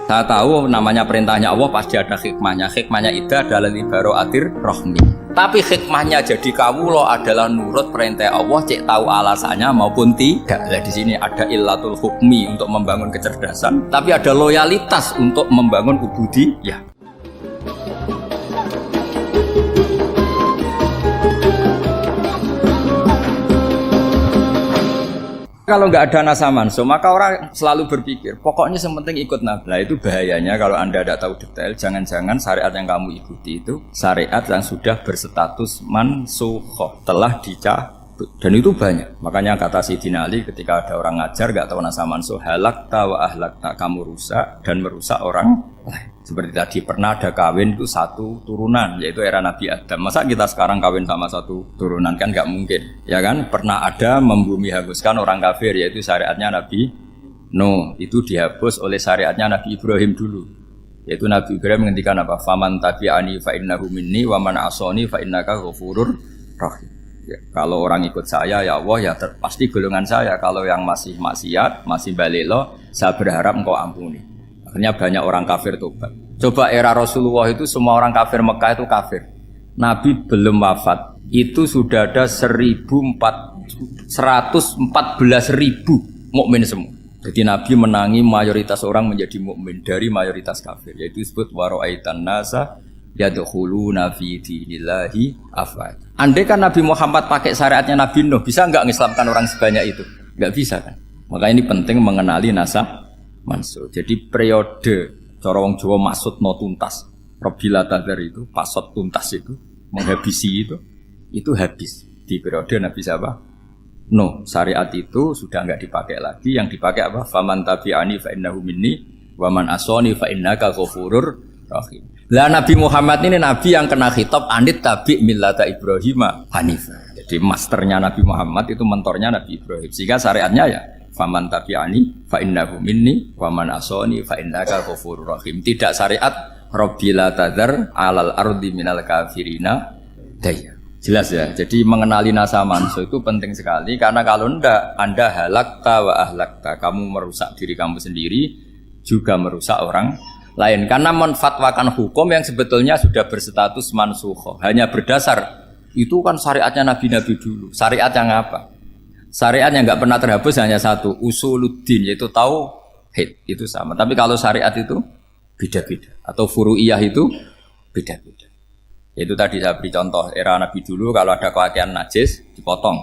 Saya tahu namanya perintahnya Allah pasti ada hikmahnya. Hikmahnya iddah adalah libaraatir rohmi. Tapi hikmahnya jadi kawula adalah nurut perintah Allah, cek tahu alasannya maupun tidak. Nah, di sini ada illatul hukmi untuk membangun kecerdasan, tapi ada loyalitas untuk membangun ubudiyah. Kalau nggak ada nasa manso, maka orang selalu berpikir, pokoknya yang penting ikut Nabi. Nah, itu bahayanya kalau Anda tidak tahu detail. Jangan-jangan syariat yang kamu ikuti itu syariat yang sudah berstatus mansukhoh, telah dicabut. Dan itu banyak. Makanya kata Sayyidina Ali ketika ada orang ngajar nggak tahu nasa manso, halakta wa ahlakta, kamu rusak dan merusak orang lain. Seperti tadi pernah ada kawin itu satu turunan, yaitu era Nabi Adam. Masa kita sekarang kawin sama satu turunan, kan nggak mungkin, ya kan? Pernah ada membumi hanguskan orang kafir, yaitu syariatnya Nabi Nuh, itu dihapus oleh syariatnya Nabi Ibrahim dulu. Yaitu Nabi Ibrahim menghentikan apa? Faman tabi'ani fa innahu minni wa man asoni fa innaka ghafurur rahim. Ya, kalau orang ikut saya ya Allah ya pasti golongan saya. Kalau yang masih maksiat, masih balelo, saya berharap engkau ampuni. Akhirnya banyak orang kafir tobat. Coba era Rasulullah itu semua orang kafir Mekah itu kafir. Nabi belum wafat, itu sudah ada 114.000 mukmin semua. Jadi Nabi menangi mayoritas orang menjadi mukmin dari mayoritas kafir. Yaitu disebut wara'aitan nasa yadkhuluna fi dinillahi afwaj. Andai kan Nabi Muhammad pakai syariatnya Nabi Nuh, bisa enggak mengislamkan orang sebanyak itu? Enggak bisa kan? Maka ini penting mengenali nasa mansuh. Jadi periode cara wong Jawa maksud no tuntas. Robila tadar itu, pasot tuntas itu, menghabisi itu habis di periode Nabi siapa? No, syariat itu sudah enggak dipakai lagi. Yang dipakai apa? Faman tabi'ani fa innahu minni wa man asoni fa innaka ghafurur rahim. Lah Nabi Muhammad ini nabi yang kena khitab anit tabi' millata Ibrahim hanifah. Jadi masternya Nabi Muhammad itu mentornya Nabi Ibrahim. Sehingga syariatnya ya faman tabi'ani fa innahu minni wa man asoni fa innaka ghafurur rahim. Tidak syariat rabbila tadhar alal ardi minal kafirina daya. Jelas ya. Jadi mengenali nasa manso itu penting sekali karena kalau enggak Anda halakta wa ahlakta, kamu merusak diri kamu sendiri juga merusak orang lain karena menfatwakan hukum yang sebetulnya sudah berstatus mansukhoh. Hanya berdasar itu kan syariatnya nabi-nabi dulu. Syariat yang apa? Syariat yang nggak pernah terhapus hanya satu, usuluddin, yaitu tauhid, itu sama. Tapi kalau syariat itu beda-beda, atau furu'iyah itu beda-beda. Itu tadi saya beri contoh, era Nabi dulu kalau ada pakaian najis dipotong,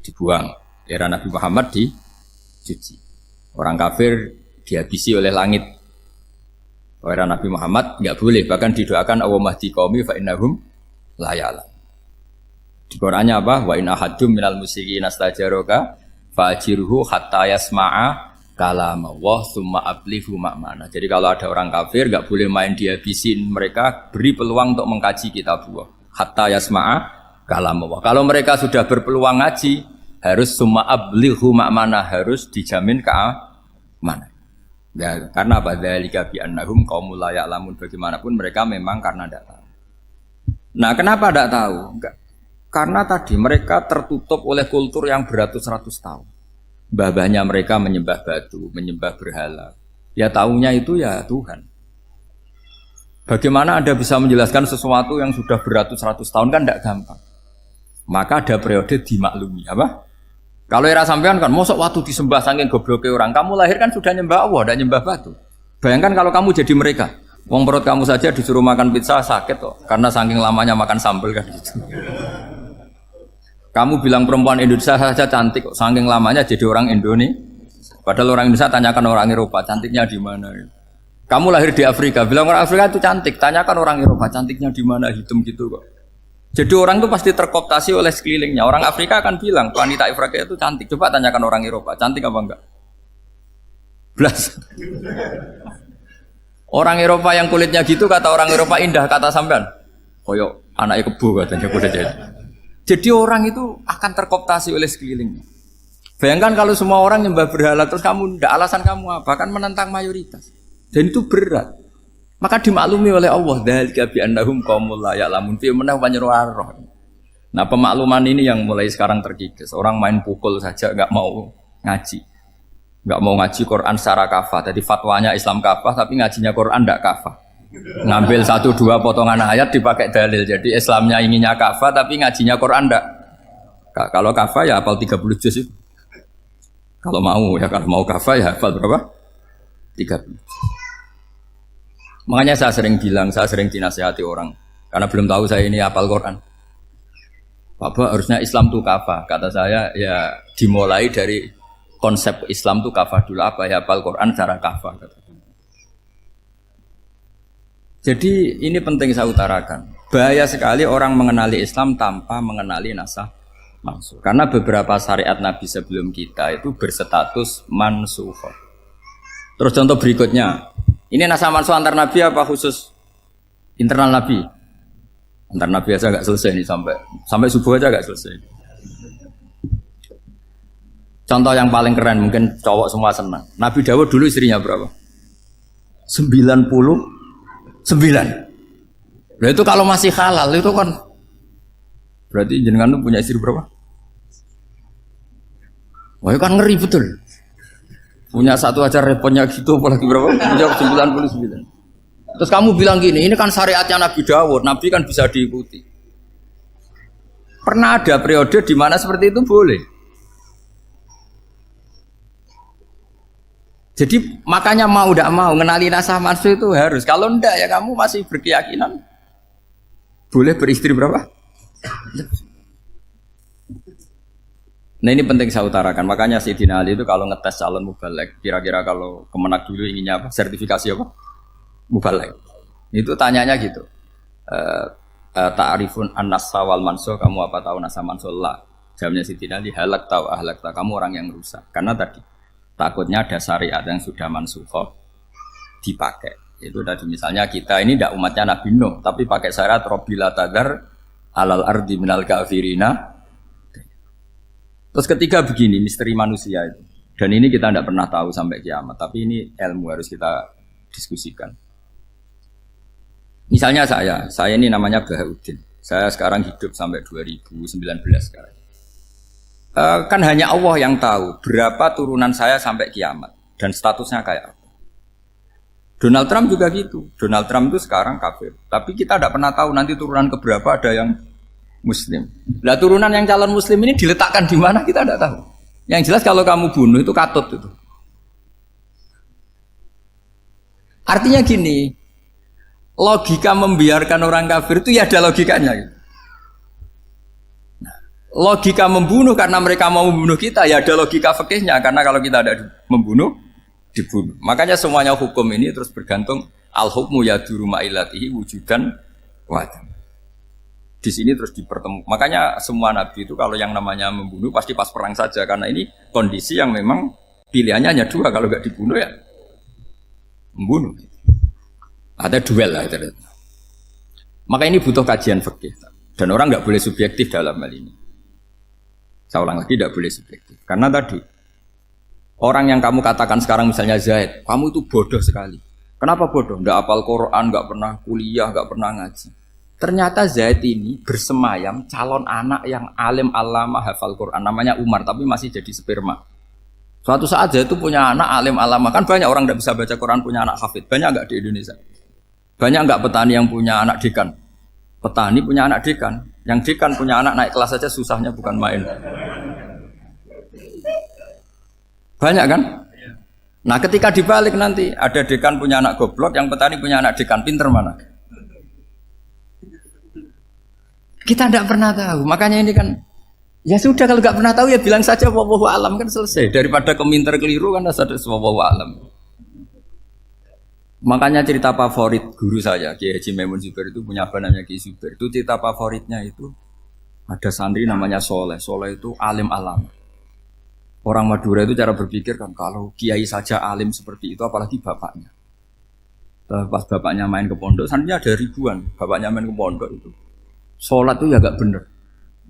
dibuang. Era Nabi Muhammad dicuci. Orang kafir dihabisi oleh langit. Era Nabi Muhammad nggak boleh, bahkan didoakan Allahumma hdi qaumi fa innahum la ya'lamun. Di Qur'annya apa? Wa in ahadum minal musyrikin astajaraka fa'jirhu hatta yasma'a kalamullah tsumma ablighu ma'mana. Jadi kalau ada orang kafir enggak boleh main dihabisin, mereka beri peluang untuk mengkaji kitabullah hatta yasma'a kalamullah. Kalau mereka sudah berpeluang ngaji, harus tsumma ablighu ma'mana, harus dijamin keamanan. Ya, karena apa? Dzalika bi annahum qaumul la ya'lamun. Bagaimanapun mereka memang karena tidak tahu. Nah, kenapa tidak tahu? Enggak. Karena tadi mereka tertutup oleh kultur yang beratus-ratus tahun. Mbah-mbahnya mereka menyembah batu, menyembah berhala. Ya tahunya itu ya Tuhan. Bagaimana Anda bisa menjelaskan sesuatu yang sudah beratus-ratus tahun kan tidak gampang. Maka ada periode dimaklumi. Apa? Kalau era sampean kan, mosok waktu disembah saking gobloknya orang. Kamu lahir kan sudah nyembah Allah, tidak nyembah batu. Bayangkan kalau kamu jadi mereka. Wong perut kamu saja disuruh makan pizza sakit kok. Karena saking lamanya makan sambal kan gitu. Kamu bilang perempuan Indonesia saja cantik kok, saking lamanya jadi orang Indonesia. Padahal orang Indonesia tanyakan orang Eropa, cantiknya di mana? Kamu lahir di Afrika, bilang orang Afrika itu cantik, tanyakan orang Eropa, cantiknya di mana? Hitam gitu kok. Jadi orang itu pasti terkooptasi oleh sekelilingnya. Orang Afrika akan bilang wanita Afrika itu cantik. Coba tanyakan orang Eropa, cantik apa enggak? Blas. Orang Eropa yang kulitnya gitu kata orang Eropa indah, kata sampean. Koyok anaknya kebo katanya kuda jadi. Jadi orang itu akan terkooptasi oleh sekelilingnya. Bayangkan kalau semua orang nyembah berhala terus kamu tidak, alasan kamu apa? Kan menentang mayoritas. Dan itu berat. Maka dimaklumi oleh Allah, dzalika bi annahum qaumul la ya'lamun fi manah panyeruarah. Nah, pemakluman ini yang mulai sekarang terkikis. Orang main pukul saja enggak mau ngaji. nggak mau ngaji Quran secara kafah. Jadi fatwanya Islam kafah, tapi ngajinya Quran nggak kafah. Ngambil 1-2 potongan ayat dipakai dalil. Jadi Islamnya inginnya kafah, tapi ngajinya Quran nggak. Kalau kafah ya hafal 30 juz itu. Kalau mau kafah ya hafal berapa? 30. Makanya saya sering bilang, saya sering dinasihati orang karena belum tahu saya ini hafal Quran. Bapak harusnya Islam itu kafah. Kata saya ya dimulai dari konsep Islam itu kafah dulu, apa ya hafal Quran secara kafah. Jadi ini penting saya utarakan. Bahaya sekali orang mengenali Islam tanpa mengenali nasah mansukh. Karena beberapa syariat Nabi sebelum kita itu berstatus mansukh. Terus contoh berikutnya, ini nasah mansukh antar Nabi apa khusus internal Nabi? Antar Nabi aja agak selesai nih sampai subuh aja agak selesai. Contoh yang paling keren mungkin cowok semua senang. Nabi Dawud dulu istrinya berapa? 99. Nah itu kalau masih halal itu kan berarti jenengan tuh punya istri berapa? Wah itu kan ngeri betul. Punya satu aja repotnya gitu apalagi berapa? Punya 99. Terus kamu bilang gini, ini kan syariatnya Nabi Dawud, Nabi kan bisa diikuti. Pernah ada periode di mana seperti itu boleh. Jadi makanya mau tidak mau mengenali nasah mansukh itu harus. Kalau ndak ya kamu masih berkeyakinan boleh beristri berapa? Nah ini penting saya utarakan. Makanya Sayyidina Ali itu kalau ngetes calon mubalek, kira-kira kalau Kemenak dulu inginnya apa? Sertifikasi apa? Mubalek. Itu tanyanya gitu. Ta'rifun an-nassa wal mansukh, kamu apa tahu nasah mansukh? La. Jawabnya Sayyidina Ali, halak tahu ahlak tahu, kamu orang yang rusak. Karena tadi takutnya ada syariat yang sudah mansukh dipakai. Itu tadi misalnya kita ini tidak umatnya Nabi Nuh, tapi pakai syariat Robbila tadar alal ardi minal kafirina. Terus ketiga begini, misteri manusia itu. Dan ini kita tidak pernah tahu sampai kiamat, tapi ini ilmu harus kita diskusikan. Misalnya saya ini namanya Bahauddin. Saya sekarang hidup sampai 2019 sekarang. Kan hanya Allah yang tahu berapa turunan saya sampai kiamat dan statusnya kayak apa. Donald Trump juga gitu. Donald Trump itu sekarang kafir, tapi kita tidak pernah tahu nanti turunan keberapa ada yang Muslim. Lah turunan yang calon Muslim ini diletakkan di mana kita tidak tahu. Yang jelas kalau kamu bunuh itu katut itu. Artinya gini, logika membiarkan orang kafir itu ya ada logikanya. Gitu. Logika membunuh karena mereka mau membunuh kita ya ada logika fikihnya karena kalau kita ada membunuh dibunuh. Makanya semuanya hukum ini terus bergantung al-hukmu yaduru ma'ilatihi wujudan wadam. Di sini terus dipertemukan. Makanya semua nabi itu kalau yang namanya membunuh pasti pas perang saja karena ini kondisi yang memang pilihannya hanya dua, kalau nggak dibunuh ya membunuh. Ada duel lah itu. Maka ini butuh kajian fikih dan orang nggak boleh subjektif dalam hal ini. Saya ulang lagi, tidak boleh subjektif. Karena tadi orang yang kamu katakan sekarang misalnya Zaid, kamu itu bodoh sekali. Kenapa bodoh? Nggak hafal Quran, nggak pernah kuliah, nggak pernah ngaji. Ternyata Zaid ini bersemayam calon anak yang alim alama hafal Quran, namanya Umar, tapi masih jadi sperma. Suatu saat Zaid itu punya anak alim alama, kan banyak orang nggak bisa baca Quran punya anak hafid, banyak nggak di Indonesia? Banyak nggak petani yang punya anak dekan? Petani punya anak dekan, yang dekan punya anak naik kelas saja susahnya bukan main. Banyak kan? Nah ketika dibalik nanti ada dekan punya anak goblok, yang petani punya anak dekan, pinter mana? Kita tidak pernah tahu, makanya ini kan ya sudah kalau nggak pernah tahu ya bilang saja wallahu alam kan selesai, daripada keminter keliru kan ada wallahu alam. Makanya cerita favorit guru saya Kiai Haji Maimun Zubair itu punya apa namanya Kiai Zubair, itu cerita favoritnya itu ada santri namanya Soleh. Soleh itu alim alam. Orang Madura itu cara berpikir kan kalau kiai saja alim seperti itu apalagi bapaknya. Pas bapaknya main ke pondok, santrinya ada ribuan. Bapaknya main ke pondok itu sholat itu ya gak bener,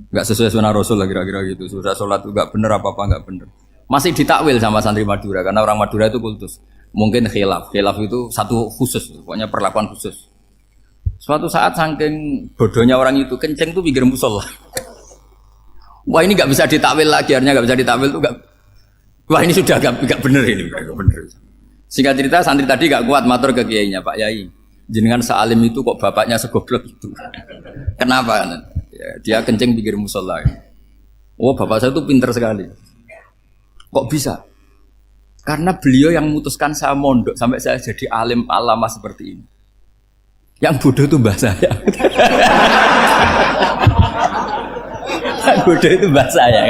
gak sesuai sunnah Rasul lah kira-kira gitu. Sudah sholat itu gak bener apa gak bener. Masih ditakwil sama santri Madura karena orang Madura itu kultus. Mungkin khilaf itu satu khusus, pokoknya perlakuan khusus. Suatu saat saking bodohnya orang itu kenceng tuh pinggir musola. Wah ini gak bisa ditakwil lagi, akhirnya gak bisa ditakwil tuh gak. Wah ini sudah agak bener ini, bener. Singkat cerita santri tadi gak kuat matur ke kiainya, Pak Yai. Jenengan sealim itu kok bapaknya segoblok itu. Kenapa? Ya, dia kencing pinggir musola. Oh bapak saya itu pinter sekali. Kok bisa? Karena beliau yang memutuskan saya mondok sampai saya jadi alim alama seperti ini. Yang bodoh itu mbah saya. Yang bodoh itu mbah saya.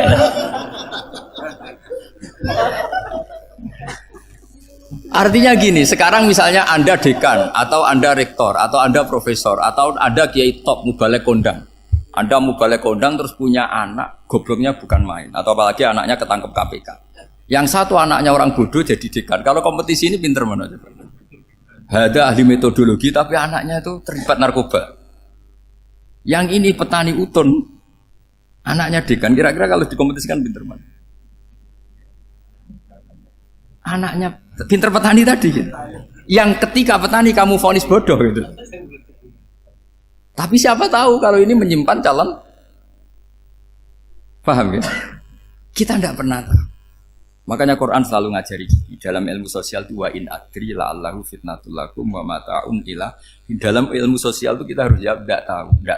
Artinya gini, sekarang misalnya Anda dekan, atau Anda rektor, atau Anda profesor, atau Anda kiai top, mubalek kondang. Anda mubalek kondang terus punya anak, gobloknya bukan main. Atau apalagi anaknya ketangkep KPK. Yang satu anaknya orang bodoh jadi dekan. Kalau kompetisi ini pinter mana coba? Ada ahli metodologi tapi anaknya itu terlibat narkoba. Yang ini petani utun, anaknya dekan. Kira-kira kalau dikompetisikan pinter mana? Anaknya pinter petani tadi gitu. Yang ketika petani kamu vonis bodoh gitu. Tapi siapa tahu kalau ini menyimpan calon. Paham ya? Kita tidak pernah tahu. Makanya Quran selalu ngajari dalam ilmu sosial itu wa in adri la'allahu fitnatul lakum wa mata'un ila. Dalam ilmu sosial itu kita harus jawab tidak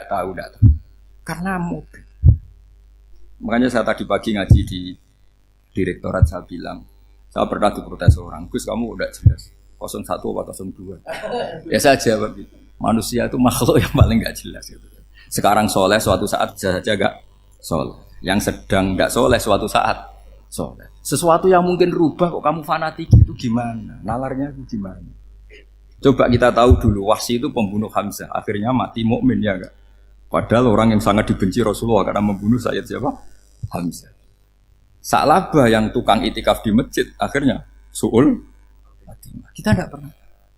tahu. Karena mungkin. Makanya saya tadi pagi ngaji di direktorat saya bilang, saya pernah diprotes orang, Gus kamu udah jelas 01 atau 02. Ya saya jawab gitu. Manusia itu makhluk yang paling gak jelas gitu. Sekarang soleh suatu saat bisa saja gak soleh. Yang sedang gak soleh suatu saat soleh. Sesuatu yang mungkin rubah kok kamu fanatik itu gimana? Nalarnya itu gimana? Coba kita tahu dulu Wahsy itu pembunuh Hamzah, akhirnya mati mukmin ya enggak? Padahal orang yang sangat dibenci Rasulullah karena membunuh Sayyid siapa? Hamzah. Sa'labah yang tukang itikaf di masjid akhirnya su'ul Fatimah. Kita enggak pernah.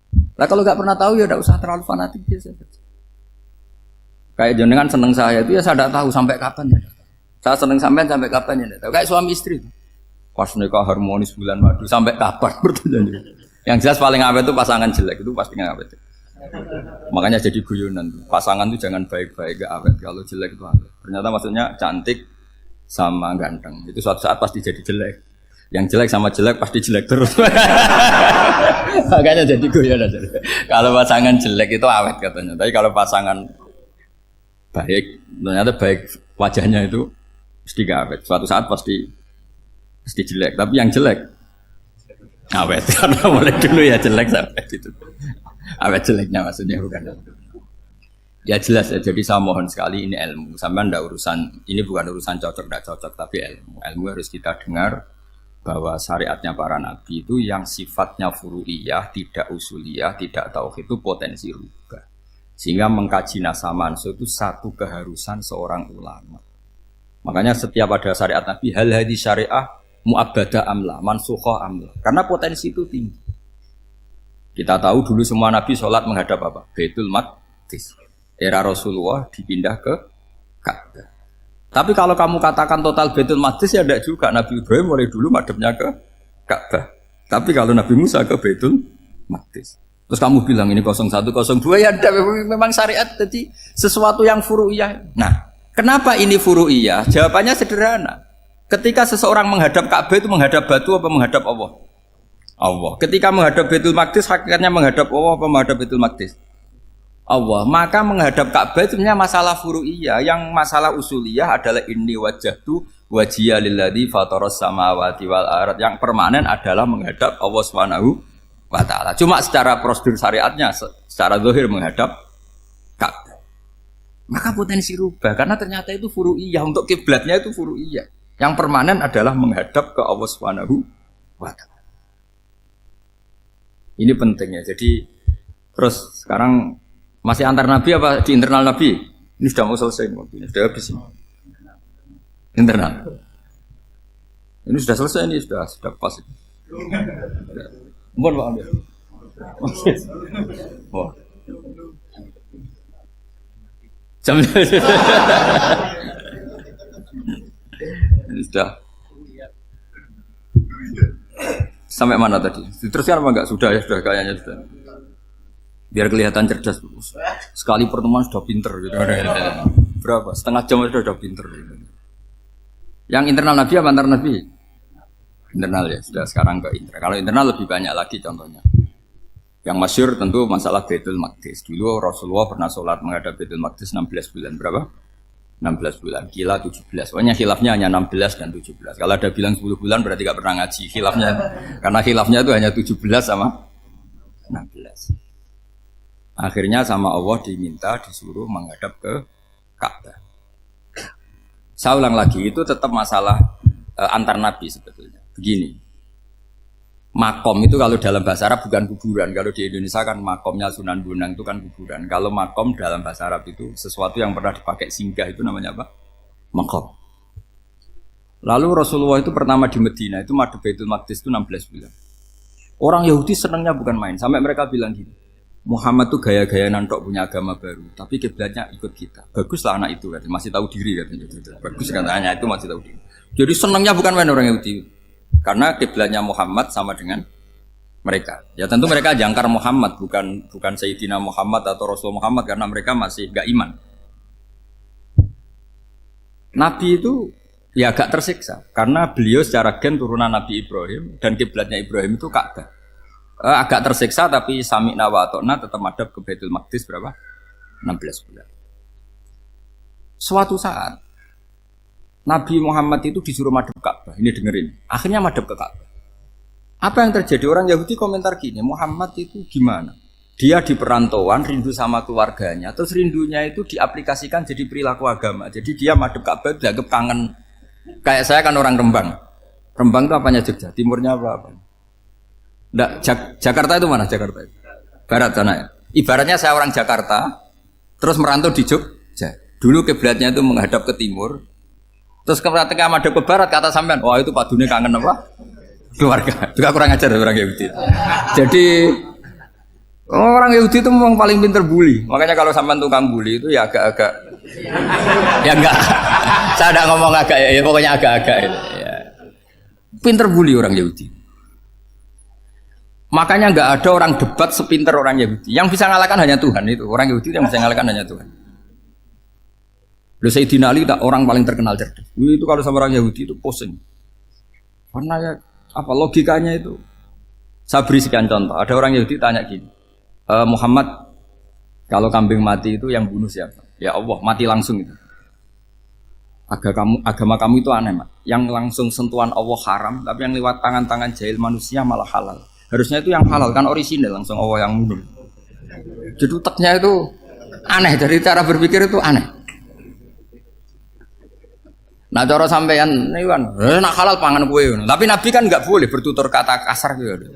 Nah kalau enggak pernah tahu ya enggak usah terlalu fanatik biasa saja. Kayak jenengan seneng saya itu ya saya enggak tahu sampai kapan ya. Saya seneng sampean sampai kapan ya enggak tahu. Kayak suami istri itu. Pas nikah harmonis bulan madu sampai kapan bertanya. Yang jelas paling awet itu pasangan jelek itu pasti nggak awet. Makanya jadi guyonan tuh. Pasangan tuh jangan baik-baik gak awet, kalau jelek itu awet. Ternyata maksudnya cantik sama ganteng itu suatu saat pasti jadi jelek. Yang jelek sama jelek pasti jelek terus. Makanya jadi guyonan. Kalau pasangan jelek itu awet katanya. Tapi kalau pasangan baik, ternyata baik wajahnya itu pasti gak awet. Suatu saat pasti jelek, tapi yang jelek awet karena mulai dulu ya jelek sampai gitu. Awet jeleknya maksudnya bukan. Ya jelas ya. Jadi saya mohon sekali ini ilmu. Sampai ndak urusan ini bukan urusan cocok ndak cocok tapi ilmu. Ilmu harus kita dengar bahwa syariatnya para nabi itu yang sifatnya furu'iyah, tidak usuliyah, tidak tauhid itu potensi rubah. Sehingga mengkaji nasah mansuh itu satu keharusan seorang ulama. Makanya setiap ada syariat nabi hal hadis syariah mu'abbadah amla, mansukhoh amla. Karena potensi itu tinggi. Kita tahu dulu semua nabi sholat menghadap apa? Baitul Maqdis. Era Rasulullah dipindah ke Ka'bah. Tapi kalau kamu katakan total Baitul Maqdis ya tidak juga. Nabi Ibrahim mulai dulu madhabnya ke Ka'bah. Tapi kalau Nabi Musa ke Baitul Maqdis. Terus kamu bilang ini 01, 02 ya ada memang syariat jadi sesuatu yang furu'iyah. Nah, kenapa ini furu'iyah? Jawabannya sederhana. Ketika seseorang menghadap Ka'bah itu menghadap batu apa menghadap Allah? Allah. Ketika menghadap Baitul Maqdis hakikatnya menghadap Allah apa menghadap Baitul Maqdis? Allah. Maka menghadap Ka'bah itu sebenarnya masalah furu'iyah. Yang masalah usuliyah adalah inni wajjahtu wajhiya lilladzi fataras samawati wal ardh. Yang permanen adalah menghadap Allah Subhanahu wa taala. Cuma secara prosedur syariatnya secara zahir menghadap Ka'bah. Maka potensi rubah karena ternyata itu furu'iyah. Untuk kiblatnya itu furu'iyah. Yang permanen adalah menghadap ke Allah Subhanahu wa taala. Ini pentingnya. Jadi terus sekarang masih antar nabi apa di internal nabi? Ini sudah mau selesai waktunya, sudah habis ini. Internal. Ini sudah selesai ini sudah pas. Mohon Pak ambil. Oh. Jam sudah sampai mana tadi? Diteruskan apa enggak? Sudah ya, sudah kayaknya sudah. Biar kelihatan cerdas. Sekali pertemuan sudah pinter gitu. Berapa? Setengah jam sudah pinter gitu. Yang internal Nabi apa antar Nabi? Internal ya, sudah sekarang ke internal. Kalau internal lebih banyak lagi contohnya. Yang masyhur tentu masalah Baitul Maqdis. Dulu Rasulullah pernah sholat menghadap Baitul Maqdis 16 bulan. Berapa? 16 bulan. Kila 17. Pokoknya khilafnya hanya 16 dan 17. Kalau ada bilang 10 bulan berarti gak pernah ngaji. Khilafnya, karena khilafnya itu hanya 17 sama 16. Akhirnya sama Allah diminta disuruh menghadap ke Ka'bah. Saya ulang lagi, itu tetap masalah antar nabi sebetulnya. Begini, makom itu kalau dalam bahasa Arab bukan kuburan. Kalau di Indonesia kan makomnya Sunan Bonang itu kan kuburan. Kalau makom dalam bahasa Arab itu sesuatu yang pernah dipakai singgah, itu namanya apa? Makom. Lalu Rasulullah itu pertama di Medina itu madhep Baitul Maqdis itu 16 bulan. Orang Yahudi senangnya bukan main, sampai mereka bilang gini, Muhammad tuh gaya-gaya nantok punya agama baru, tapi kiblatnya ikut kita. Baguslah anak itu, katanya. Masih tahu diri katanya. Bagus katanya itu masih tahu diri. Jadi senangnya bukan main orang Yahudi, karena kiblatnya Muhammad sama dengan mereka. Ya tentu mereka jangkar Muhammad, bukan Sayyidina Muhammad atau Rasul Muhammad, karena mereka masih gak iman. Nabi itu ya agak tersiksa, karena beliau secara gen turunan Nabi Ibrahim dan kiblatnya Ibrahim itu Ka'bah. Agak tersiksa tapi sami'na wa ata'na tetap madhab ke Baitul Maqdis berapa? 16 bulan. Suatu saat Nabi Muhammad itu disuruh madhab Ka'bah. Ini dengerin. Akhirnya madhab ke Ka'bah. Apa yang terjadi? Orang Yahudi komentar gini, Muhammad itu gimana? Dia di perantauan rindu sama keluarganya, terus rindunya itu diaplikasikan jadi perilaku agama. Jadi dia madhab Ka'bah dianggap kangen. Kayak saya kan orang Rembang. Rembang itu apanya Jogja? Timurnya apa? Nggak, Jakarta itu mana Jakarta itu? Barat sana ya. Ibaratnya saya orang Jakarta, terus merantau di Jogja. Dulu kiblatnya itu menghadap ke timur, terus ketika madhab ke barat kata sampean, wah itu padunya kangen apa? Keluarga. Juga kurang ajar orang Yahudi. Jadi orang Yahudi itu memang paling pinter bully. Makanya kalau sampean tukang bully itu ya agak-agak, ya enggak. Saya tidak ngomong agak ya, pokoknya agak-agak. Ya. Pinter bully orang Yahudi. Makanya nggak ada orang debat sepinter orang Yahudi. Yang bisa ngalahkan hanya Tuhan itu. Orang Yahudi yang bisa ngalahkan hanya Tuhan. Lalu Sayyidina Ali orang paling terkenal cerdas. Itu kalau sama orang Yahudi itu pusing. Karena ya apa logikanya itu? Saya beri sekian contoh. Ada orang Yahudi tanya gini, Muhammad, kalau kambing mati itu yang bunuh siapa? Ya Allah, mati langsung itu. Agama kamu itu aneh, Mak. Yang langsung sentuhan Allah haram, tapi yang lewat tangan-tangan jahil manusia malah halal. Harusnya itu yang halal, kan orisinil langsung Allah yang bunuh. Jadi uteknya itu aneh, dari cara berpikir itu aneh. Nah cara sampean nih kan, nak halal pangan kue. Tapi Nabi kan nggak boleh bertutur kata kasar gitu.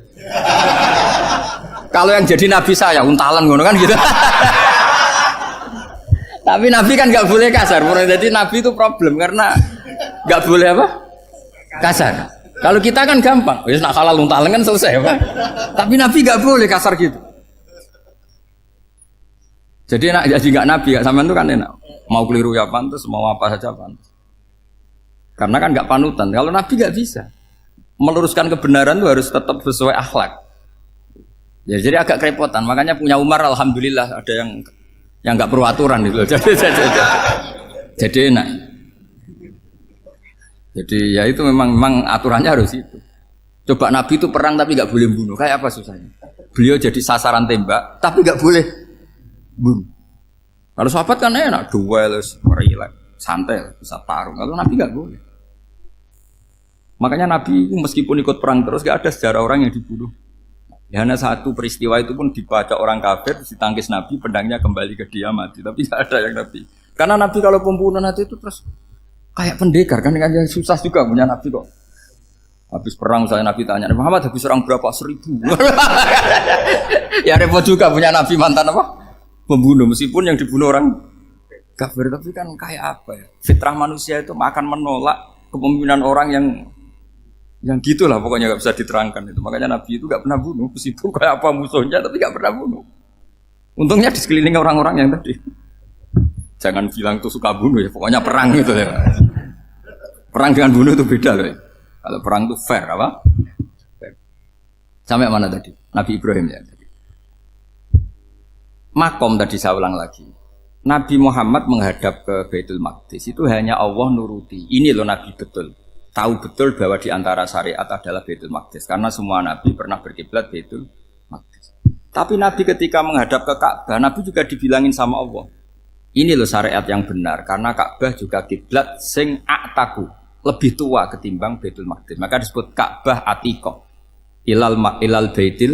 Kalau yang jadi Nabi saya untalan ngono kan gitu. Tapi Nabi kan nggak boleh kasar. Jadi Nabi itu problem karena nggak boleh apa? Kasar. Kalau kita kan gampang, wis nak halal untalan kan selesai, Pak. Tapi Nabi nggak boleh kasar gitu. Jadi enak jadi nggak Nabi, nggak sampean itu kan enak. Mau keliru ya pantas, mau apa saja pantas. Karena kan nggak panutan. Kalau Nabi nggak bisa. Meluruskan kebenaran itu harus tetap sesuai akhlak. Ya, jadi agak kerepotan. Makanya punya Umar, alhamdulillah ada yang nggak perlu aturan gitu. Jadi enak. Jadi ya itu memang aturannya harus itu. Coba Nabi itu perang tapi nggak boleh bunuh. Kayak apa susahnya? Beliau jadi sasaran tembak tapi nggak boleh bunuh. Kalau sahabat kan enak, duel, relax, santai, bisa tarung. Kalau Nabi nggak boleh. Makanya Nabi meskipun ikut perang terus nggak ada sejarah orang yang dibunuh. Ya, hanya satu peristiwa itu pun dibaca orang kafir, ditangkis Nabi, pedangnya kembali ke dia mati. Tapi nggak ada yang Nabi. Karena Nabi kalau pembunuh nanti itu terus kayak pendekar kan susah juga punya Nabi kok. Habis perang saya Nabi tanya, Muhammad habis orang berapa? 1000. Ya repot juga punya Nabi mantan apa? Pembunuh, meskipun yang dibunuh orang kafir, tapi kan kayak apa ya? Fitrah manusia itu akan menolak kepemimpinan orang yang gitulah pokoknya nggak bisa diterangkan itu. Makanya Nabi itu nggak pernah bunuh, meskipun kayak apa musuhnya tapi nggak pernah bunuh. Untungnya di sekeliling orang-orang yang tadi. Jangan bilang tuh suka bunuh ya, pokoknya perang gitu ya. Perang dengan bunuh itu beda loh ya. Kalau perang itu fair apa? Fair. Sampai mana tadi? Nabi Ibrahim ya tadi. Makom tadi saya ulang lagi. Nabi Muhammad menghadap ke Baitul Maqdis itu hanya Allah nuruti. Ini loh Nabi betul. tahu betul bahwa di antara syariat adalah Baitul Maqdis karena semua nabi pernah berkiblat Baitul Maqdis. Tapi nabi ketika menghadap ke Ka'bah, nabi juga dibilangin sama Allah. Ini loh syariat yang benar karena Ka'bah juga kiblat sing a'taku, lebih tua ketimbang Baitul Maqdis. Maka disebut Ka'bah Atiqah. Ilal Baitil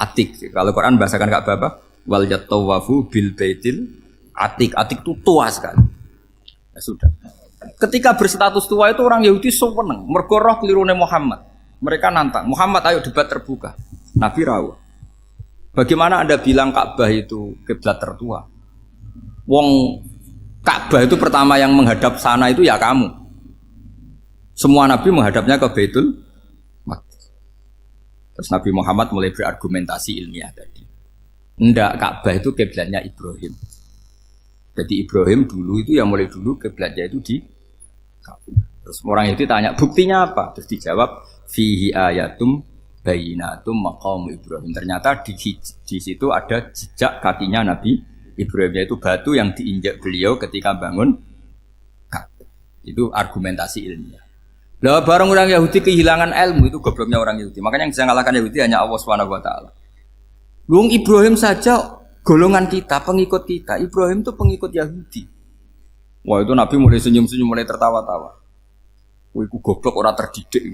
Atiq. Kalau Quran bahasakan Ka'bah apa? Wal yatawafu bil Baitil Atiq. Atiq itu tua sekali. Ya sudah. Ketika berstatus tua itu orang Yahudi seneng, mergo roh kelirune Muhammad. Mereka nantang, Muhammad ayo debat terbuka. Nabi rawuh. Bagaimana Anda bilang Ka'bah itu kiblat tertua? Wong Ka'bah itu pertama yang menghadap sana itu ya kamu. Semua nabi menghadapnya ke Baitul Maqdis. Terus Nabi Muhammad mulai berargumentasi ilmiah tadi. Enggak, Ka'bah itu kiblatnya Ibrahim. Jadi Ibrahim dulu itu yang mulai dulu kiblatnya itu di Ka'bah. Terus orang itu tanya, buktinya apa? Terus dijawab, fihi ayatum bayinatum maqam Ibrahim. Ternyata di situ ada jejak kakinya Nabi Ibrahim, yaitu batu yang diinjak beliau ketika bangun Ka'bah. Itu argumentasi ilmiah. Lah barang orang Yahudi kehilangan ilmu, itu gobloknya orang Yahudi. Makanya yang bisa mengalahkan Yahudi hanya Allah Subhanahu wa taala. Wong Ibrahim saja golongan kita, pengikut kita. Ibrahim itu pengikut Yahudi. Wah, itu Nabi mulai senyum-senyum, mulai tertawa-tawa. Wah, itu goblok, orang terdidik.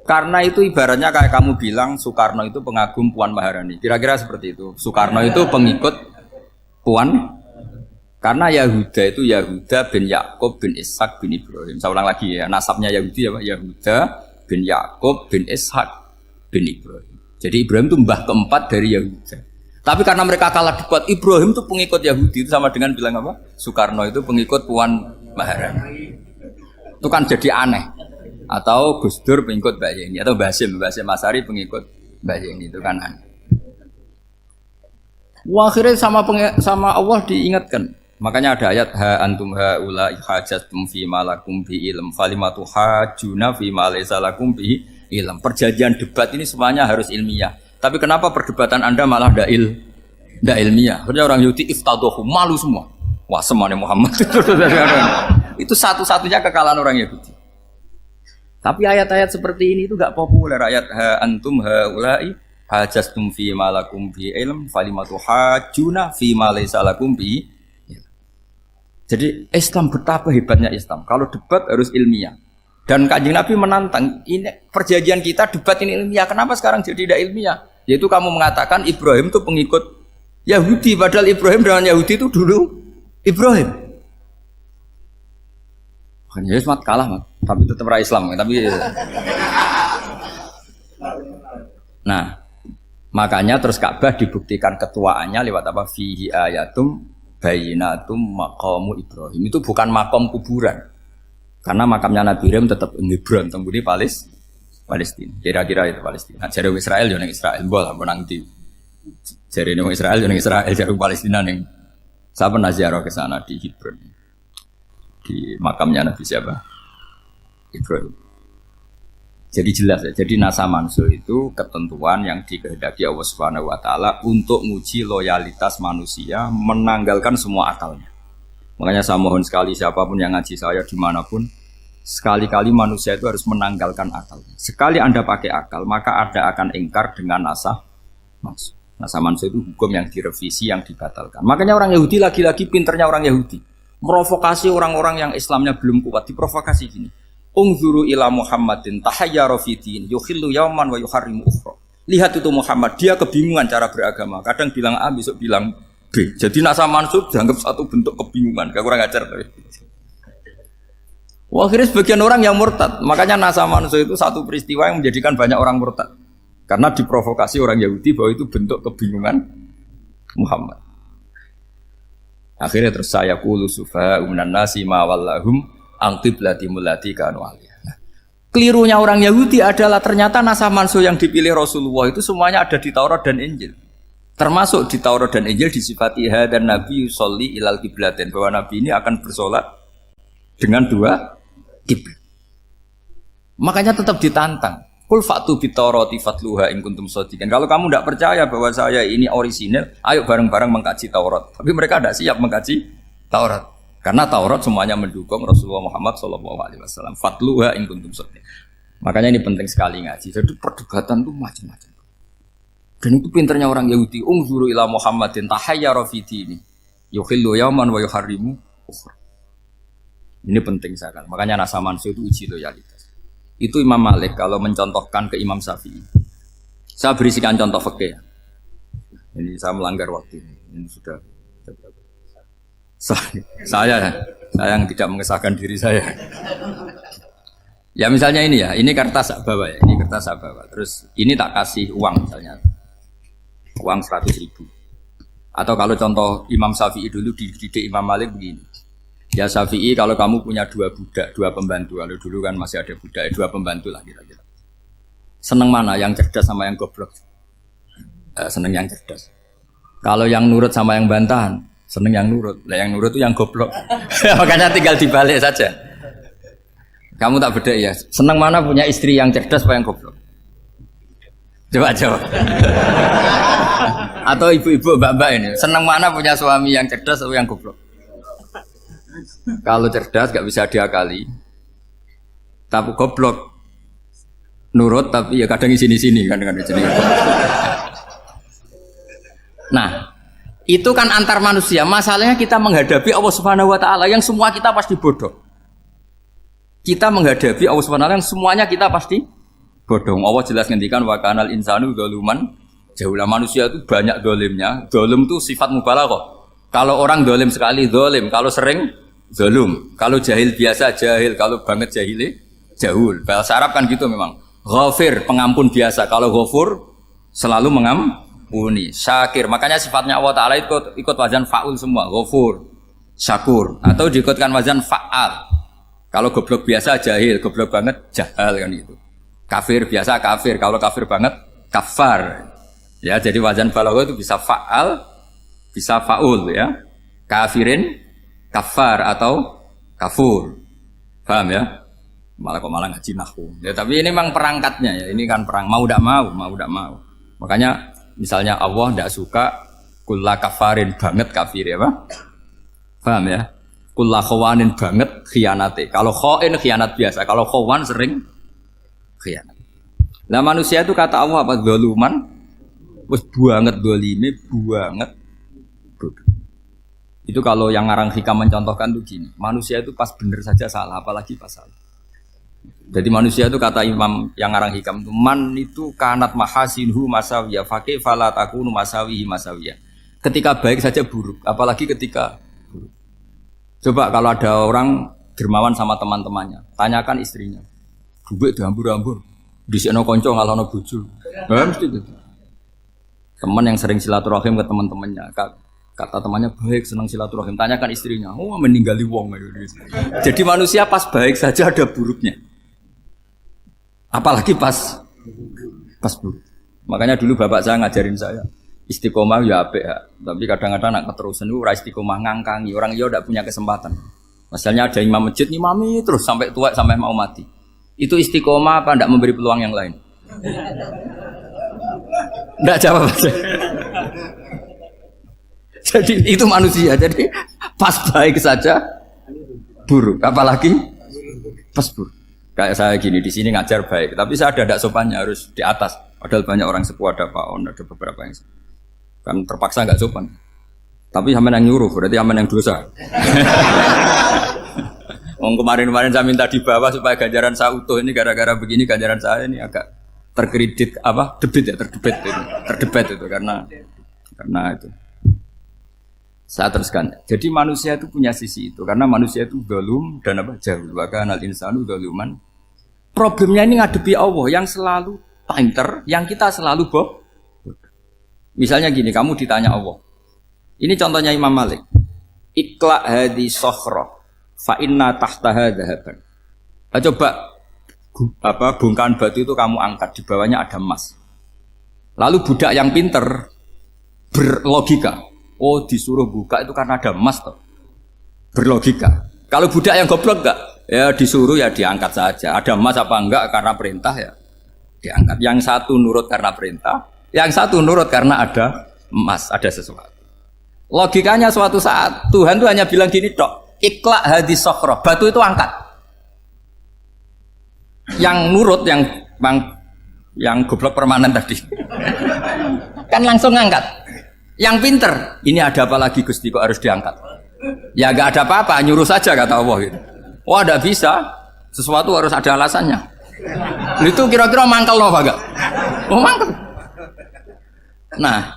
Karena itu ibaratnya kayak kamu bilang Soekarno itu pengagum Puan Maharani. Kira-kira seperti itu. Soekarno itu pengikut Puan. Karena Yahuda itu Yahuda bin Yakub bin Ishak bin Ibrahim. Saya ulang lagi ya, nasabnya Yahudi ya Pak. Yahuda bin Yakub bin Ishak bin Ibrahim. Jadi Ibrahim itu mbah keempat dari Yahuda. Tapi karena mereka kalah debat, Ibrahim itu pengikut Yahudi, itu sama dengan bilang apa? Soekarno itu pengikut Puan Maharani. Itu kan jadi aneh. Atau Gus Dur pengikut Mbak Yeni, atau Basim Masari pengikut Mbak Yeni, itu kan aneh. Wah, akhirnya sama Allah diingatkan. Makanya ada ayat ha antum haula hajatum fi malakum bi ilm falimatu hajuna fi ma laysa lakum bi ilm. Perjanjian debat ini semuanya harus ilmiah. Tapi kenapa perdebatan Anda malah ndak ilmiah? Karena orang Yahudi iftadohu, malu semua. Wah, semuanya Muhammad itu satu-satunya kekalahan orang Yahudi. Tapi ayat-ayat seperti ini itu enggak populer. Ayat ha antum haula'i hajastum fi malakum bi ilm falimatu hajuna fi ma laysa lakum bi. Jadi Islam betapa hebatnya Islam. Kalau debat harus ilmiah. Dan Kanjeng Nabi menantang, ini perjanjian kita debat ini ilmiah. Kenapa sekarang jadi tidak ilmiah? Yaitu kamu mengatakan Ibrahim itu pengikut Yahudi, padahal Ibrahim dengan Yahudi itu dulu Ibrahim. Hanya Yesus kalah, mat. Tapi tetap ra Islam. Tapi nah, makanya terus Ka'bah dibuktikan ketuaannya lewat apa? Fihi ayatum bayinatum maqamu Ibrahim. Itu bukan makom kuburan. Karena makamnya Nabi Ibrahim tetap Hebron, tembuhne Palestina. Kira-kira itu Palestina. Jare Israel yo ning Israel, mbok menang di. Jare ning Israel yo ning Israel, jare Palestina ning. Saya pernah ziarah ke sana di Hebron. Di makamnya Nabi siapa? Ibrahim. Jadi jelas ya. Jadi nasa mansuh itu ketentuan yang dikehendaki Allah Subhanahu wa taala untuk menguji loyalitas manusia, menanggalkan semua akalnya. Makanya saya mohon sekali siapapun yang ngaji saya dimanapun, sekali-kali manusia itu harus menanggalkan akalnya. Sekali Anda pakai akal, maka Anda akan ingkar dengan nasa mansuh. Nasa mansuh itu hukum yang direvisi, yang dibatalkan. Makanya orang Yahudi lagi-lagi pinternya orang Yahudi. Merovokasi orang-orang yang Islamnya belum kuat, diprovokasi gini. Ungzuru ila Muhammadin tahayyara fi din yukhillu yauman wa yuharrimu ukhra. Lihat itu Muhammad, dia kebingungan cara beragama. Kadang bilang A, besok bilang B. Jadi nasa mansub dianggap satu bentuk kebingungan. Kayak kurang ajar tapi. Wah, akhirnya sebagian orang yang murtad. Makanya nasa mansub itu satu peristiwa yang menjadikan banyak orang murtad. Karena diprovokasi orang Yahudi bahwa itu bentuk kebingungan Muhammad. Akhirnya terus saya qulu sufaha minan nasi ma wallahum angqiblati mulati kanu aliyah. Nah, kelirunya orang Yahudi adalah ternyata nasa mansuh yang dipilih Rasulullah itu semuanya ada di Taurat dan Injil. Termasuk di Taurat dan Injil disifati dan Nabi yusolli ilal qiblatin, bahwa Nabi ini akan bersolat dengan dua kiblat. Makanya tetap ditantang. Qul fa'tu bit-taurati fatluha in kuntum shadiqin. Kalau kamu tidak percaya bahwa saya ini orisinal, ayo bareng-bareng mengkaji Taurat. Tapi mereka tidak siap mengkaji Taurat. Karena Taurat semuanya mendukung Rasulullah Muhammad SAW. Fatluha in kuntum shadiqin. Makanya ini penting sekali ngaji. Jadi perdebatan itu macam-macam. Dan itu pinternya orang Yahudi. Unzuru ila Muhammadin tahayyara fi dini. Yukhillu yawman wa yuharrimu ukhra. Ini penting sekali. Makanya Nasa Mansur itu uji loyalitas. Itu Imam Malik kalau mencontohkan ke Imam Syafi'i. Saya berisikan contoh fikih. Ini saya melanggar waktu ini. Ini sudah saya yang tidak mengesahkan diri saya. Ya misalnya ini ya, ini kertas saya bawa ya, ini kertas saya bawa. Terus ini tak kasih uang misalnya, uang 100.000. Atau kalau contoh Imam Syafi'i dulu dididik Imam Malik begini. Ya Syafi'i kalau kamu punya 2 budak, 2 pembantu, kalau dulu kan masih ada budak, 2 pembantu lah kira-kira. Seneng mana, yang cerdas sama yang goblok? Seneng yang cerdas. Kalau yang nurut sama yang bantahan, seneng yang nurut. Lah yang nurut itu yang goblok. Makanya tinggal dibalik saja. Kamu tak beda ya. Seneng mana punya istri yang cerdas apa yang goblok? Coba jawab. Atau ibu-ibu, mbak-mbak ini, seneng mana punya suami yang cerdas atau yang goblok? Kalau cerdas gak bisa diakali. Tapi goblok nurut tapi ya kadang di sini kan dengan sini. Nah, itu kan antar manusia. Masalahnya kita menghadapi Allah Subhanahu wa taala yang semua kita pasti bodoh. Kita menghadapi Allah Subhanahu wa taala yang semuanya kita pasti bodoh. Allah jelas ngendikan wa kanal insanu dzaluman jahula. Manusia itu banyak dolimnya. Dolim itu sifat mubalaghah. Kalau orang dolim sekali dolim, kalau sering zalum, kalau jahil biasa jahil, kalau banget jahili jahul. Bahasa Arab kan gitu memang. Ghafir, pengampun biasa. Kalau ghafur selalu mengampuni. Syakir, makanya sifatnya Allah Ta'ala ikut wazan fa'ul semua. Ghafur, syakur. Atau diikutkan wazan fa'al. Kalau goblok biasa jahil, goblok banget jahal kan gitu. Kafir biasa kafir, kalau kafir banget kafar. Ya, jadi wazan balagha itu bisa fa'al, bisa fa'ul ya. Kafirin, kafar atau kafur. Paham ya? Malah ngaji nahwu. Ya, tapi ini memang perangkatnya ya. Ini kan perang mau tidak mau. Makanya misalnya Allah tidak suka kulla kafarin banget kafir ya, Pak. Paham ya? Kulla khawanin banget khianate. Kalau khain khianat biasa, kalau khawan sering khianat. Nah, manusia itu kata Allah apa? Zaluman. Wis banget dolime, banget bodoh. Itu kalau yang ngarang hikam mencontohkan tuh gini. Manusia itu pas bener saja salah, apalagi pas salah. Jadi manusia itu kata Imam yang ngarang hikam itu man itu kanat mahasinhu masawiyah fakih fala takunu masawihi masawiyah. Ketika baik saja buruk, apalagi ketika buruk. Coba kalau ada orang dermawan sama teman-temannya, tanyakan istrinya. Duit diambur-ambur, disikno kanca ngalono bojo. Nah, mesti itu. Teman yang sering silaturahim ke teman-temannya, kata temannya baik, senang silaturahim, tanyakan istrinya. Oh, meninggali wong. Jadi manusia pas baik saja ada buruknya. Apalagi pas buruk. Makanya dulu bapak saya ngajarin saya istiqomah ya apik ya. Tapi kadang-kadang nak keterusan itu ora istiqomah ngangkangi. Orang dia tidak punya kesempatan. Misalnya ada imam masjid ngimami terus sampai tua sampai mau mati. Itu istiqomah apa tidak memberi peluang yang lain? Tidak jawab. Jadi itu manusia. Jadi pas baik saja buruk. Apalagi pas buruk. Kayak saya gini di sini ngajar baik, tapi saya ada tidak sopannya harus di atas. Padahal banyak orang sepuh ada Pak On, ada beberapa yang kan terpaksa nggak sopan. Tapi sama yang nyuruh, berarti sama yang dosa. Kemarin saya minta di bawah supaya ganjaran saya utuh ini gara-gara begini ganjaran saya ini agak terkredit apa terdebat itu karena itu. Saya teruskan. Jadi manusia itu punya sisi itu karena manusia itu dzalum dan apa jahul. Wa kanal insanu dzaluman. Problemnya ini ngadepi Allah yang selalu pinter, yang kita selalu bodoh. Misalnya gini, kamu ditanya Allah. Ini contohnya Imam Malik. Ikla hadi sokhra fa inna tahtaha dhahaban. Coba bongkahan batu itu kamu angkat, di bawahnya ada emas. Lalu budak yang pinter berlogika, oh disuruh buka itu karena ada emas toh. Berlogika. Kalau budak yang goblok enggak? Ya disuruh ya diangkat saja. Ada emas apa enggak karena perintah ya diangkat. Yang satu nurut karena perintah, yang satu nurut karena ada emas, ada sesuatu. Logikanya suatu saat Tuhan tuh hanya bilang gini tok. Ikla hadis sokro, batu itu angkat. Yang nurut, yang goblok permanen tadi, kan langsung ngangkat. Yang pinter, ini ada apa lagi Gusti kok harus diangkat? Ya gak ada apa-apa, nyuruh saja kata Allah gitu. Wah, tidak bisa, sesuatu harus ada alasannya. Itu kira-kira mangkel loh, Pak? Oh, mangkel. Nah,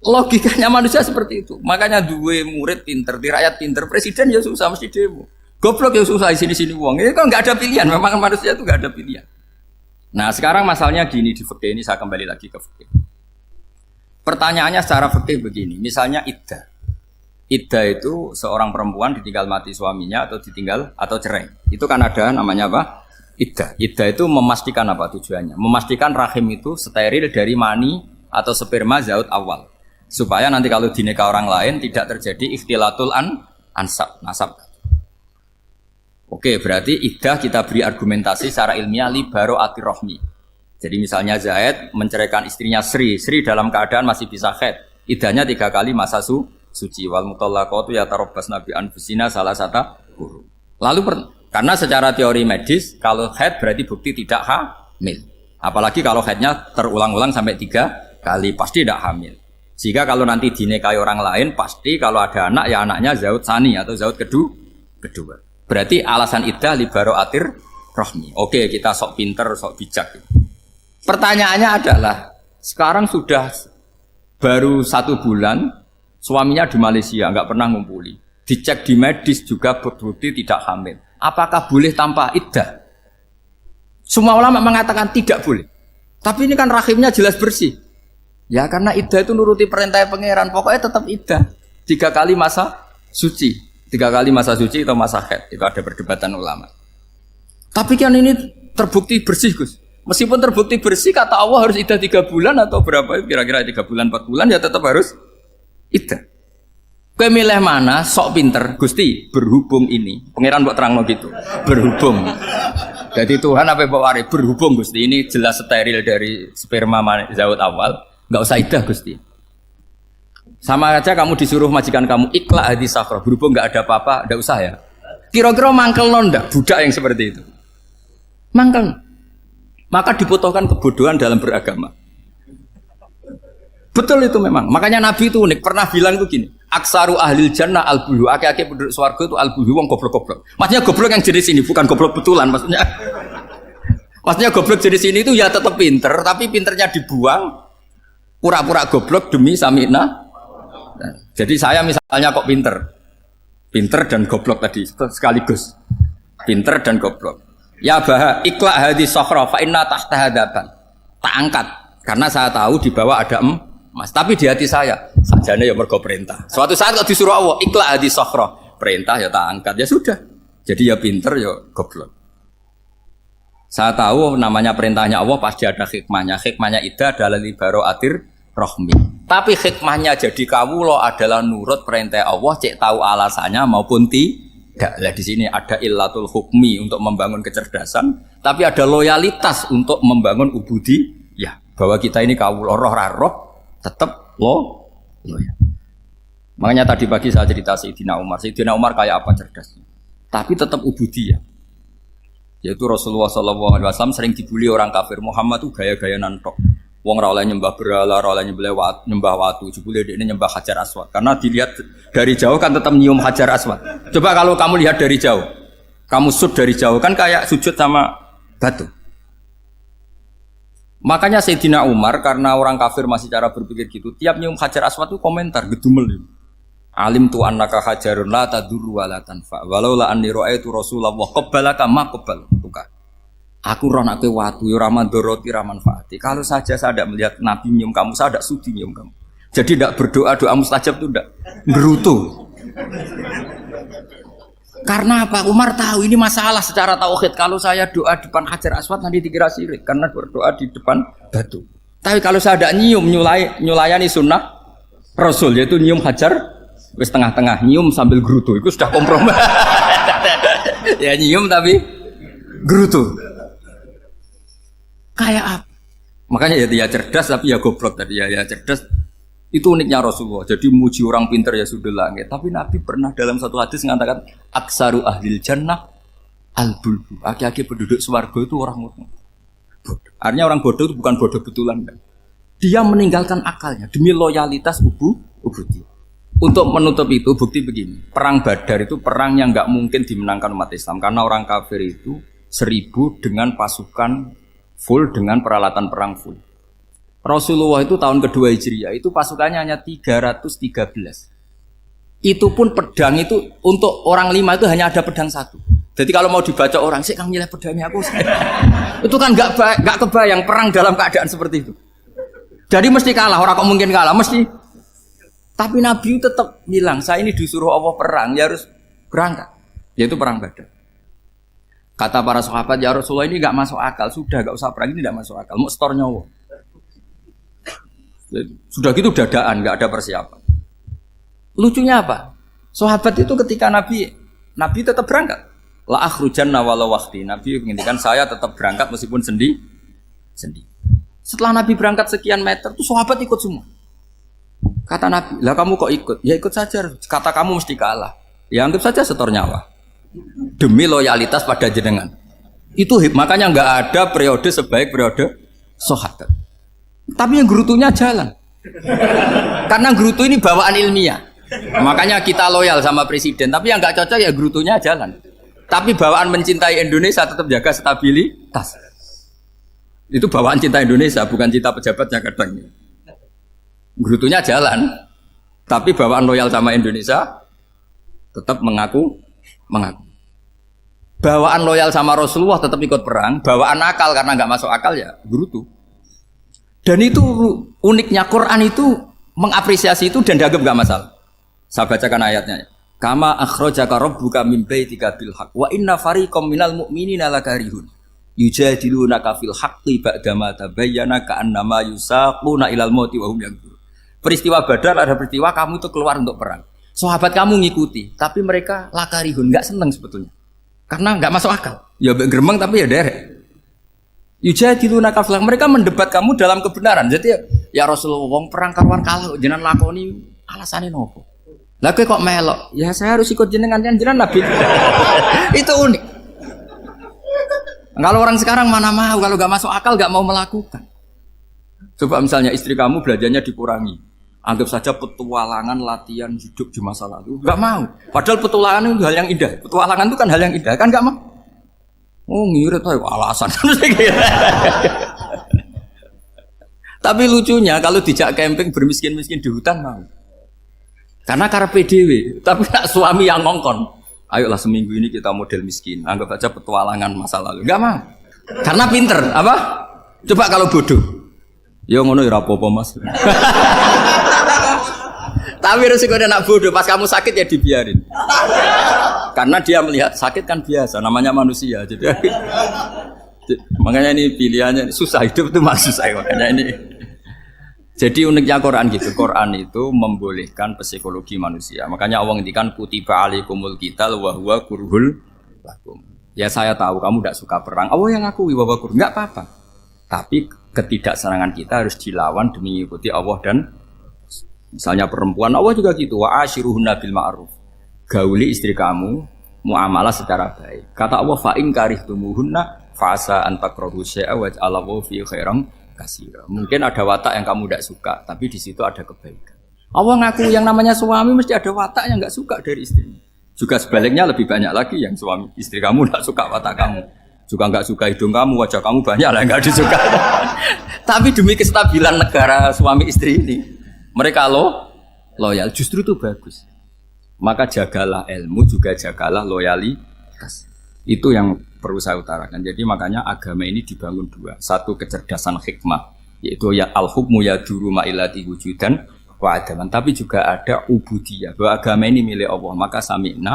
logikanya manusia seperti itu. Makanya dua murid pinter, di rakyat pinter, presiden ya susah mesti demo. Goblok ya susah di sini uang. Ini kan nggak ada pilihan. Memang manusia itu nggak ada pilihan. Nah, sekarang masalahnya gini di fikih ini, saya kembali lagi ke fikih. Pertanyaannya secara fikih begini, misalnya iddah. Iddah itu seorang perempuan ditinggal mati suaminya atau ditinggal atau cerai. Itu kan ada namanya apa? Iddah. Iddah itu memastikan apa tujuannya? Memastikan rahim itu steril dari mani atau sperma zaut awal. Supaya nanti kalau dinikah orang lain tidak terjadi ikhtilatul nasab. Oke, berarti iddah kita beri argumentasi secara ilmiah li baro'atir rohmi. Jadi misalnya Zaid menceraikan istrinya Sri dalam keadaan masih bisa haid. Iddahnya 3 kali masa suci. Wal mutallaqatu yatarabbasna bi anfusina salasata quru. Lalu karena secara teori medis kalau haid berarti bukti tidak hamil. Apalagi kalau haidnya terulang-ulang sampai 3 kali pasti tidak hamil. Jika kalau nanti dinikahi orang lain pasti kalau ada anak ya anaknya zaud sani atau zaud kedua. Berarti alasan iddah li baro'atir rohmi. Oke, kita sok pinter, sok bijak. Pertanyaannya adalah sekarang sudah baru 1 bulan suaminya di Malaysia nggak pernah ngumpuli, dicek di medis juga berbukti tidak hamil. Apakah boleh tanpa iddah? Semua ulama mengatakan tidak boleh. Tapi ini kan rahimnya jelas bersih. Ya karena iddah itu nuruti perintah pangeran. Pokoknya tetap iddah 3 kali masa suci, 3 kali masa suci atau masa haid. Itu ada perdebatan ulama. Tapi kan ini terbukti bersih, Gus. Meskipun terbukti bersih, kata Allah harus iddah 3 bulan atau berapa? Kira-kira 3 bulan, 4 bulan ya tetap harus iddah. Kowe milih mana? Sok pinter, Gusti. Berhubung ini, pangeran buat terang gitu. Berhubung. Jadi Tuhan apa bawa waris? Berhubung Gusti. Ini jelas steril dari sperma zaut awal. Enggak usah iddah Gusti. Sama aja kamu disuruh majikan kamu ikla hadis sakro. Berhubung enggak ada apa-apa, enggak usah ya. Kira-kira mangkel nondak budak yang seperti itu. Mangkel. Maka dibutuhkan kebodohan dalam beragama. Betul itu memang. Makanya Nabi itu unik. Pernah bilang itu gini. Aksaru ahlil jannah al-bulhu. Aki-aki penduduk swarga itu al-bulhu. Wong goblok-goblok. Maksudnya goblok yang jenis ini. Bukan goblok betulan. Maksudnya goblok jenis ini itu ya tetap pinter. Tapi pinternya dibuang. Pura-pura goblok demi samina. Jadi saya misalnya kok pinter. Pinter dan goblok tadi. Sekaligus. Pinter dan goblok. Ya bah, ikla hadis sokhra fa inna tahta hadaban. Tak angkat karena saya tahu di bawah ada emas. Tapi di hati saya sajane ya mergo perintah. Suatu saat kalau disuruh Allah ikla hadis sokhra, perintah ya tak angkat ya sudah. Jadi ya pinter ya goblok. Saya tahu namanya perintahnya Allah pasti ada hikmahnya. Hikmahnya iddah adalah li baro'atir rohmi. Tapi hikmahnya jadi kawula adalah nurut perintah Allah, cek tahu alasannya maupun tidak. Lah di sini ada illatul hukmi untuk membangun kecerdasan, tapi ada loyalitas untuk membangun ubudi. Ya, bahwa kita ini kawula roh tetap loyal. Makanya tadi pagi saya cerita Sayyidina Umar. Sayyidina Umar kayak apa cerdasnya? Tapi tetap ubudi ya. Yaitu Rasulullah SAW sering dibully orang kafir. Muhammad tuh gaya-gaya nantok. Wong ra oleh nyembah berhala, ra oleh nyembah watu, jebule dekne nyembah Hajar Aswad. Karena dilihat dari jauh kan tetap nyium Hajar Aswad. Coba kalau kamu lihat dari jauh, kamu sujud dari jauh kan kayak sujud sama batu. Makanya Sayyidina Umar karena orang kafir masih cara berpikir gitu, tiap nyium Hajar Aswad itu komentar gedumel. Alim tu annaka hajarun la tadurru wa la tanfa. Walau la anni ra'aitu Rasulullah qabbalaka ma qabbaltuka. Aku roh nak watu, ya ramandoroti ramanfaati. Kalau saja saya tidak melihat Nabi nyium kamu, saya tidak sudi nyium kamu. Jadi tidak berdoa, doa mustajab itu tidak gerutu. Karena apa? Umar tahu ini masalah secara tauhid. Kalau saya doa depan Hajar Aswad nanti dikira syirik karena berdoa di depan batu. Tapi kalau saya tidak nyium, nyulayani sunnah Rasul, yaitu nyium Hajar, wis tengah-tengah nyium sambil gerutu, itu sudah kompromi. Ya nyium tapi gerutu. Kayak apa? Makanya ya cerdas tapi ya goblok tadi ya cerdas Itu uniknya Rasulullah. Jadi muji orang pintar ya sudah langit. Tapi Nabi pernah dalam satu hadis mengatakan aksaru ahlil jannah al-bulbu. Aki-aki penduduk swarga itu orang bodoh. Artinya orang bodoh itu bukan bodoh betulan. Kan? Dia meninggalkan akalnya demi loyalitas ubudiyah. Untuk menutup itu bukti begini. Perang Badar itu perang yang nggak mungkin dimenangkan umat Islam karena orang kafir itu 1000 dengan pasukan full dengan peralatan perang full. Rasulullah itu tahun kedua Hijriah itu pasukannya hanya 313. Itu pun pedang itu untuk orang 5 itu hanya ada pedang 1. Jadi kalau mau dibaca orang, sih kamu milih pedangnya aku. Itu kan nggak kebayang perang dalam keadaan seperti itu. Jadi mesti kalah, orang kok mungkin kalah, mesti. Tapi Nabi tetap bilang, saya ini disuruh Allah perang, ya harus berangkat. Yaitu perang Badar. Kata para sahabat, ya Rasulullah ini nggak masuk akal, sudah nggak usah perang, ini nggak masuk akal, mau setor nyawa. Sudah gitu dadaan, nggak ada persiapan. Lucunya apa? Sahabat itu ketika Nabi tetap berangkat. La akhrujanna walau waqti. Nabi menginginkan saya tetap berangkat meskipun sendi. Setelah Nabi berangkat sekian meter, tuh sahabat ikut semua. Kata Nabi, lah kamu kok ikut? Ya ikut saja. Kata kamu mesti kalah. Ya anggap saja setor nyawa. Demi loyalitas pada jenengan. Itu makanya nggak ada periode sebaik periode sahabat. Tapi yang gerutunya jalan. Karena gerutu ini bawaan ilmiah. Makanya kita loyal sama presiden. Tapi yang nggak cocok ya gerutunya jalan. Tapi bawaan mencintai Indonesia tetap jaga stabilitas. Itu bawaan cinta Indonesia, bukan cinta pejabatnya kadang. Gerutunya jalan. Tapi bawaan loyal sama Indonesia tetap mengaku. Bawaan loyal sama Rasulullah tetap ikut perang. Bawaan akal karena nggak masuk akal ya gerutu. Dan itu uniknya Quran itu mengapresiasi itu dan dianggap nggak masalah. Saya bacakan ayatnya. Kama akhrajaka rabbuka min baitika bil haqq wa inna fariqam minal mu'minina lakarihun yujadilunaka fil haqqi ba'dama tabayyana ka'annama yusaquna ilal mauti wa hum yanzurun. Peristiwa Badar ada peristiwa kamu itu keluar untuk perang. Sahabat kamu ngikuti, tapi mereka lakarihun, enggak senang sebetulnya. Karena enggak masuk akal. Ya geremeng tapi ya derek. Yujadilunaka fil haqq, mereka mendebat kamu dalam kebenaran. Jadi ya Rasulullah wong perang karuan kalah jenengan lakoni alasane nopo? Lah kok melok? Ya saya harus ikut jenengan Nabi. Itu unik. Kalau orang sekarang mana mau, kalau gak masuk akal gak mau melakukan. Coba misalnya istri kamu belajarnya dikurangi. Anggap saja petualangan latihan hidup di masa lalu. Gak mau. Padahal petualangan itu hal yang indah. Petualangan itu kan hal yang indah, kan gak mau. Oh ngirit aja alasan. Tapi lucunya kalau dijak camping bermiskin-miskin di hutan mau. Karena karpe dhewe, tapi nak suami yang ngongkon. Ayolah seminggu ini kita model miskin, anggap aja petualangan masa lalu. Enggak mau. Karena pinter, apa? Coba kalau bodoh. Ya ngono ya apa-apa Mas. Tapi resikonya nak bodoh, pas kamu sakit ya dibiarin. Karena dia melihat sakit kan biasa, namanya manusia. Jadi makanya ini pilihannya susah, hidup itu masih susah makanya ini. Jadi uniknya Quran gitu, Quran itu membolehkan psikologi manusia. Makanya Allah ngendikan kutiba alaikumul qital wa huwa kurhul lakum. Ya saya tahu kamu tidak suka perang. Allah yang ngakui bahwa kurhul enggak apa-apa. Tapi ketidaksenangan kita harus dilawan demi mengikuti Allah dan misalnya perempuan Allah juga gitu. Wa ashiruhunna bil ma'ruf. Gauli istri kamu muamalah secara baik. Kata Allah fa in karihtumuhunna fa asa an takrahu syai'a wa ja'alallahu fi khairan kasira. Mungkin ada watak yang kamu tidak suka, tapi di situ ada kebaikan. Allah ngaku yang namanya suami mesti ada watak yang nggak suka dari istrinya. Juga sebaliknya lebih banyak lagi yang suami istri kamu tidak suka watak kamu. Juga nggak suka hidung kamu, wajah kamu banyak lah nggak disuka. Tapi demi kestabilan negara suami istri ini, mereka loyal. Justru itu bagus. Maka jagalah ilmu, juga jagalah loyalitas. Itu yang perlu saya utarakan. Jadi makanya agama ini dibangun dua. Satu kecerdasan hikmah, yaitu ya al-hukmu yaduru ma'ilati wujudan wa adaman. Tapi juga ada ubudiyah, bahwa agama ini milik Allah. Maka sami'na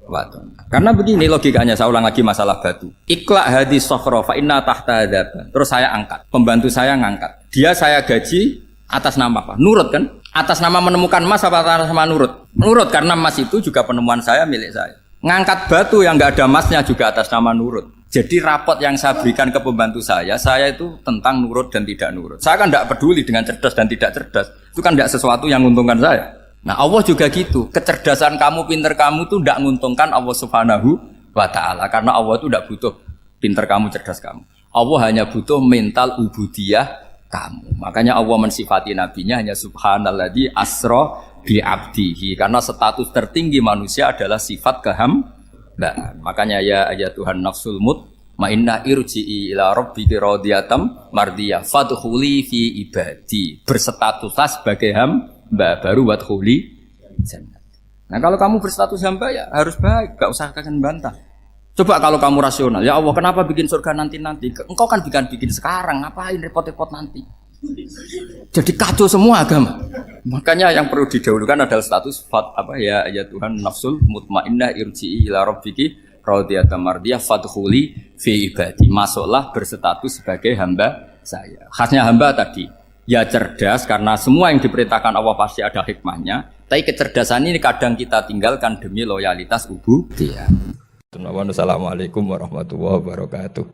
wa ata'na. Karena begini logikanya, saya ulang lagi masalah batu. Iqla hadis sokhra fa inna tahta adaban. Terus saya angkat, pembantu saya ngangkat. Dia saya gaji atas nama apa? Nurut kan? Atas nama menemukan emas apa atas nama nurut? Nurut, karena emas itu juga penemuan saya, milik saya. Ngangkat batu yang nggak ada emasnya juga atas nama nurut. Jadi rapot yang saya berikan ke pembantu saya itu tentang nurut dan tidak nurut. Saya kan tidak peduli dengan cerdas dan tidak cerdas. Itu kan tidak sesuatu yang menguntungkan saya. Nah Allah juga gitu. Kecerdasan kamu, pinter kamu itu tidak menguntungkan Allah Subhanahu wa Ta'ala. Karena Allah itu tidak butuh pinter kamu, cerdas kamu. Allah hanya butuh mental ubudiyah kamu. Makanya Allah mensifati nabinya hanya subhanalladzi asra bi abdihi. Karena status tertinggi manusia adalah sifat kehambaan. Makanya ya Tuhan nafsul mutmainnah irji'i ila rabbiki radhiyatam mardiyah fadkhuli fi ibadi. Berstatuslah sebagai hamba baru wadkhuli jannah. Nah kalau kamu berstatus hamba ya harus baik, gak usah kalian bantah. Coba kalau kamu rasional, ya Allah kenapa bikin surga nanti-nanti? Engkau kan bikin sekarang, ngapain repot-repot nanti? Jadi kacau semua agama. Makanya yang perlu didahulukan adalah status ya Tuhan nafsul mutmainnah irji'i ila rabbiki radhiyatam mardiyah fadkhuli fi ibadi. Masuklah berstatus sebagai hamba saya. Khasnya hamba tadi, ya cerdas karena semua yang diperintahkan Allah pasti ada hikmahnya. Tapi kecerdasan ini kadang kita tinggalkan demi loyalitas ubudiyah. Assalamualaikum warahmatullahi wabarakatuh.